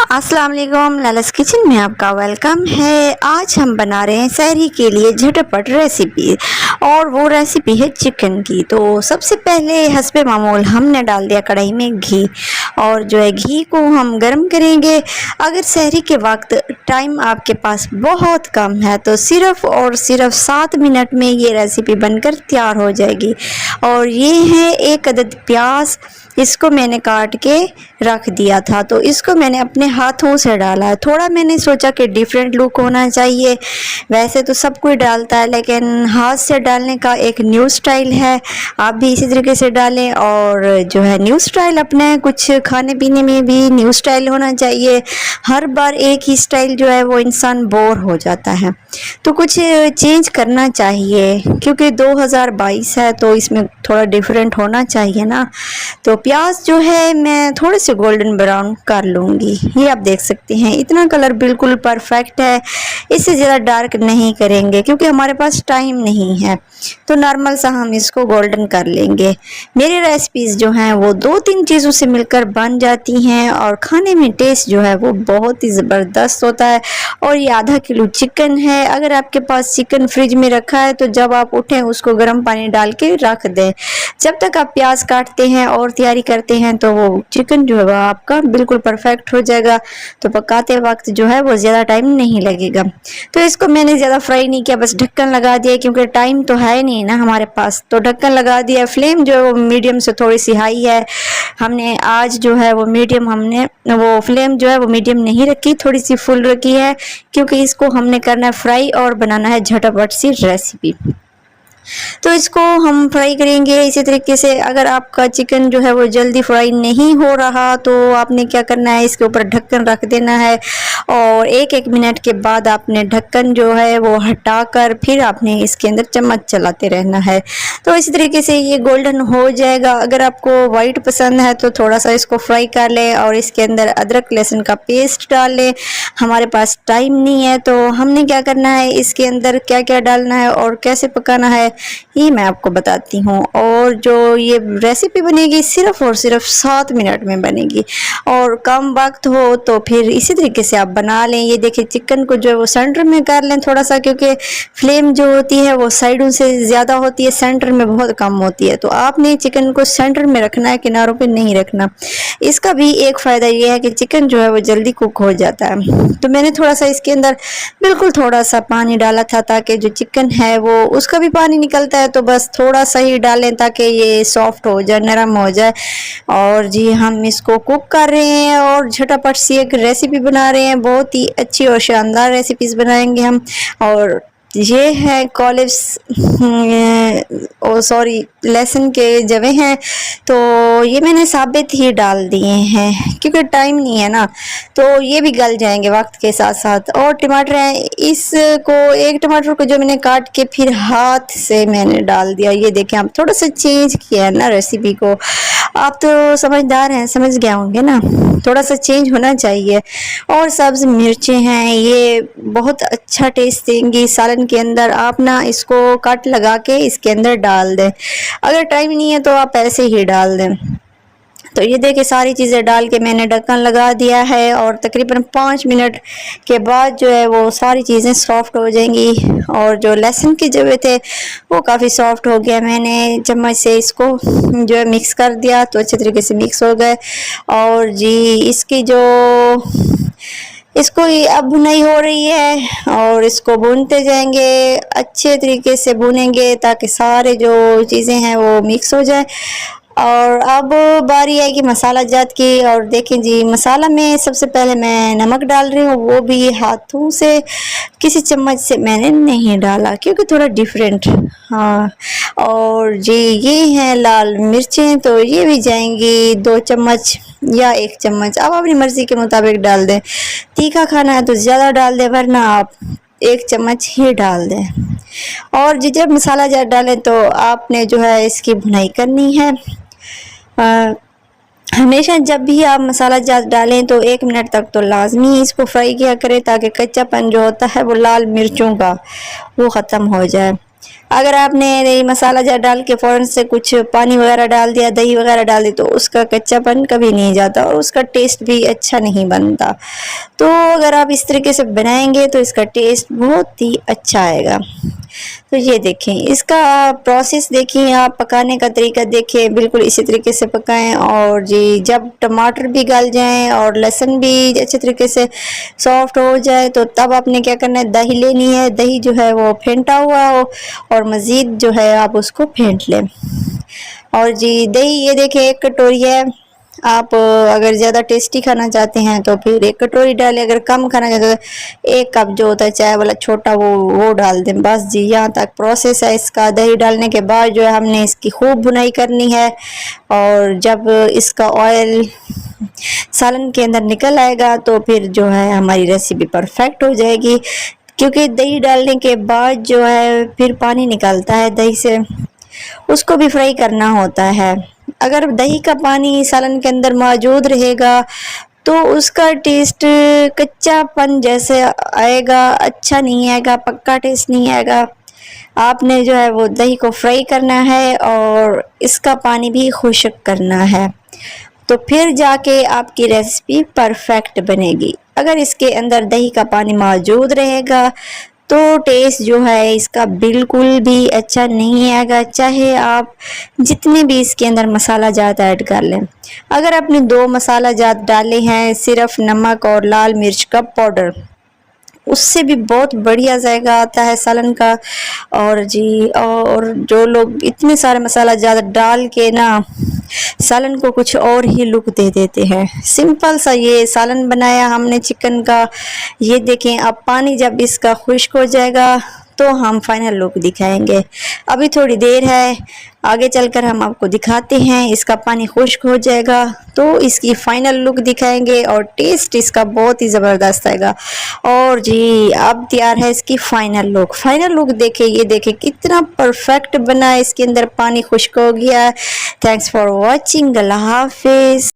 अस्सलाम वालेकुम, लालस किचन में आपका वेलकम है। आज हम बना रहे हैं सहरी के लिए झटपट रेसिपी और वो रेसिपी है चिकन की। तो सबसे पहले हस्बे मामूल हमने डाल दिया कढ़ाई में घी और जो है घी को हम गरम करेंगे। अगर सहरी के वक्त टाइम आपके पास बहुत कम है तो सिर्फ़ और सिर्फ 7 मिनट में ये रेसिपी बनकर तैयार हो जाएगी। और ये है 1 अदद प्याज, इसको मैंने काट के रख दिया था तो इसको मैंने अपने हाथों से डाला है। थोड़ा मैंने सोचा कि डिफरेंट लुक होना चाहिए, वैसे तो सब कोई डालता है लेकिन हाथ से डालने का एक न्यू स्टाइल है। आप भी इसी तरीके से डालें और जो है न्यू स्टाइल अपने कुछ खाने पीने में भी न्यू स्टाइल होना चाहिए। हर बार एक ही स्टाइल जो है वो इंसान बोर हो जाता है, तो कुछ चेंज करना चाहिए क्योंकि 2022 है तो इसमें थोड़ा डिफरेंट होना चाहिए ना। तो प्याज जो है मैं थोड़े से गोल्डन ब्राउन कर लूँगी। ये आप देख सकते हैं इतना कलर बिल्कुल परफेक्ट है, इससे ज़्यादा डार्क नहीं करेंगे क्योंकि हमारे पास टाइम नहीं है, तो नॉर्मल सा हम इसको गोल्डन कर लेंगे। मेरी रेसिपीज़ जो हैं वो 2-3 चीज़ों से मिलकर बन जाती हैं और खाने में टेस्ट जो है वो बहुत ही ज़बरदस्त होता है। और ये आधा किलो चिकन है। अगर आपके पास चिकन फ्रिज में रखा है तो जब आप उठें उसको गर्म पानी डाल के रख दें। जब तक आप प्याज काटते हैं और तैयारी करते हैं तो वो चिकन जो है वो आपका बिल्कुल परफेक्ट हो जाएगा। तो पकाते वक्त जो है वो ज़्यादा टाइम नहीं लगेगा। तो इसको मैंने ज़्यादा फ्राई नहीं किया, बस ढक्कन लगा दिया क्योंकि टाइम तो है नहीं ना हमारे पास, तो ढक्कन लगा दिया। फ्लेम जो है वो मीडियम से थोड़ी सी हाई है। हमने आज जो है वो मीडियम, हमने वो फ्लेम जो है वो मीडियम नहीं रखी, थोड़ी सी फुल रखी है क्योंकि इसको हमने करना है फ्राई और बनाना है झटपट सी रेसिपी। तो इसको हम फ्राई करेंगे इसी तरीके से। अगर आपका चिकन जो है वो जल्दी फ्राई नहीं हो रहा तो आपने क्या करना है, इसके ऊपर ढक्कन रख देना है और 1-1 मिनट के बाद आपने ढक्कन जो है वो हटाकर फिर आपने इसके अंदर चम्मच चलाते रहना है। तो इसी तरीके से ये गोल्डन हो जाएगा। अगर आपको वाइट पसंद है तो थोड़ा सा इसको फ्राई कर लें और इसके अंदर अदरक लहसुन का पेस्ट डाल लें। हमारे पास टाइम नहीं है तो हमने क्या करना है, इसके अंदर क्या क्या डालना है और कैसे पकाना है ये मैं आपको बताती हूँ। और जो ये रेसिपी बनेगी सिर्फ और सिर्फ 7 मिनट में बनेगी और कम वक्त हो तो फिर इसी तरीके से आप बना लें। ये देखिए चिकन को जो है वो सेंटर में कर लें थोड़ा सा, क्योंकि फ्लेम जो होती है वो साइडों से ज़्यादा होती है, सेंटर में बहुत कम होती है। तो आपने चिकन को सेंटर में रखना है, किनारों पे नहीं रखना। इसका भी एक फ़ायदा ये है कि चिकन जो है वो जल्दी कुक हो जाता है। तो मैंने थोड़ा सा इसके अंदर बिल्कुल थोड़ा सा पानी डाला था ताकि जो चिकन है वो उसका भी पानी निकलता है, तो बस थोड़ा सा ही डालें ताकि ये सॉफ्ट हो जाए, नरम हो जाए। और जी हम इसको कुक कर रहे हैं और झटापट सी एक रेसिपी बना रहे हैं। बहुत ही अच्छी और शानदार रेसिपीज़ बनाएंगे हम। और ये है कॉलेज ओ सॉरी लहसुन के जवे हैं, तो ये मैंने साबित ही डाल दिए हैं क्योंकि टाइम नहीं है ना, तो ये भी गल जाएंगे वक्त के साथ साथ। और टमाटर हैं, इसको एक टमाटर को जो मैंने काट के फिर हाथ से मैंने डाल दिया। ये देखें आप थोड़ा सा चेंज किया है ना रेसिपी को। आप तो समझदार हैं, समझ गए होंगे ना, थोड़ा सा चेंज होना चाहिए। और सब्ज़ मिर्चें हैं, ये बहुत अच्छा टेस्ट देंगी सालन के अंदर। आप ना इसको कट लगा के इसके अंदर डाल दें, अगर टाइम नहीं है तो आप ऐसे ही डाल दें। तो ये देखिए सारी चीज़ें डाल के मैंने ढक्कन लगा दिया है और तकरीबन 5 मिनट के बाद जो है वो सारी चीज़ें सॉफ्ट हो जाएंगी। और जो लहसुन के जवे थे वो काफ़ी सॉफ्ट हो गया। मैंने चम्मच से इसको जो है मिक्स कर दिया तो अच्छे तरीके से मिक्स हो गए। और जी इसकी जो इसको अब भुनाई हो रही है और इसको भूनते जाएंगे, अच्छे तरीके से भूनेंगे ताकि सारे जो चीज़ें हैं वो मिक्स हो जाए। और अब बारी है कि मसाला जात की। और देखें जी मसाला में सबसे पहले मैं नमक डाल रही हूँ, वो भी हाथों से, किसी चम्मच से मैंने नहीं डाला क्योंकि थोड़ा डिफरेंट। हाँ और जी ये हैं लाल मिर्चें, तो ये भी जाएंगी 2 चम्मच या 1 चम्मच, आप अपनी मर्ज़ी के मुताबिक डाल दें। तीखा खाना है तो ज़्यादा डाल दें वरना आप 1 चम्मच ही डाल दें। और जी जब मसाला जात डालें तो आपने जो है इसकी भुनाई करनी है। हमेशा जब भी आप मसाला जात डालें तो 1 मिनट तक तो लाजमी इसको फ्राई किया करें ताकि कच्चापन जो होता है वो लाल मिर्चों का वो ख़त्म हो जाए। अगर आपने ये मसाला जार डाल के फ़ौरन से कुछ पानी वगैरह डाल दिया, दही वगैरह डाल दी, तो उसका कच्चापन कभी नहीं जाता और उसका टेस्ट भी अच्छा नहीं बनता। तो अगर आप इस तरीके से बनाएंगे तो इसका टेस्ट बहुत ही अच्छा आएगा। तो ये देखें, इसका प्रोसेस देखिए, आप पकाने का तरीका देखिए, बिल्कुल इसी तरीके से पकाएं। और जी जब टमाटर भी गल जाएं और लहसुन भी अच्छे तरीके से सॉफ्ट हो जाए तो तब आपने क्या करना है, दही लेनी है। दही जो है वो फेंटा हुआ हो और मज़ीद जो है आप उसको फेंट लें। और जी दही ये देखें 1 कटोरी है। आप अगर ज़्यादा टेस्टी खाना चाहते हैं तो फिर 1 कटोरी डालें, अगर कम खाना चाहते हैं तो 1 कप जो होता है चाय वाला छोटा वो डाल दें। बस जी यहाँ तक प्रोसेस है इसका। दही डालने के बाद जो है हमने इसकी खूब भुनाई करनी है और जब इसका ऑयल सालन के अंदर निकल आएगा तो फिर जो है हमारी रेसिपी परफेक्ट हो जाएगी। क्योंकि दही डालने के बाद जो है फिर पानी निकलता है दही से, उसको भी फ्राई करना होता है। अगर दही का पानी सालन के अंदर मौजूद रहेगा तो उसका टेस्ट कच्चापन जैसे आएगा, अच्छा नहीं आएगा, पक्का टेस्ट नहीं आएगा। आपने जो है वो दही को फ्राई करना है और इसका पानी भी खुश्क करना है, तो फिर जाके आपकी रेसिपी परफेक्ट बनेगी। अगर इसके अंदर दही का पानी मौजूद रहेगा तो टेस्ट जो है इसका बिल्कुल भी अच्छा नहीं आएगा, चाहे आप जितने भी इसके अंदर मसाला जात ऐड कर लें। अगर आपने 2 मसाला जात डाले हैं, सिर्फ नमक और लाल मिर्च का पाउडर, उससे भी बहुत बढ़िया जायका आता है सालन का। और जी और जो लोग इतने सारे मसाला ज़्यादा डाल के ना सालन को कुछ और ही लुक दे देते हैं। सिंपल सा ये सालन बनाया हमने चिकन का। ये देखें, अब पानी जब इसका खुश्क हो जाएगा तो हम फाइनल लुक दिखाएंगे। अभी थोड़ी देर है, आगे चलकर हम आपको दिखाते हैं। इसका पानी खुश्क हो जाएगा तो इसकी फाइनल लुक दिखाएंगे और टेस्ट इसका बहुत ही ज़बरदस्त आएगा। और जी अब तैयार है इसकी फाइनल लुक। फाइनल लुक देखें, ये देखें कितना परफेक्ट बना है, इसके अंदर पानी खुश्क हो गया है। Thanks for watching. अल्लाह हाफिज़।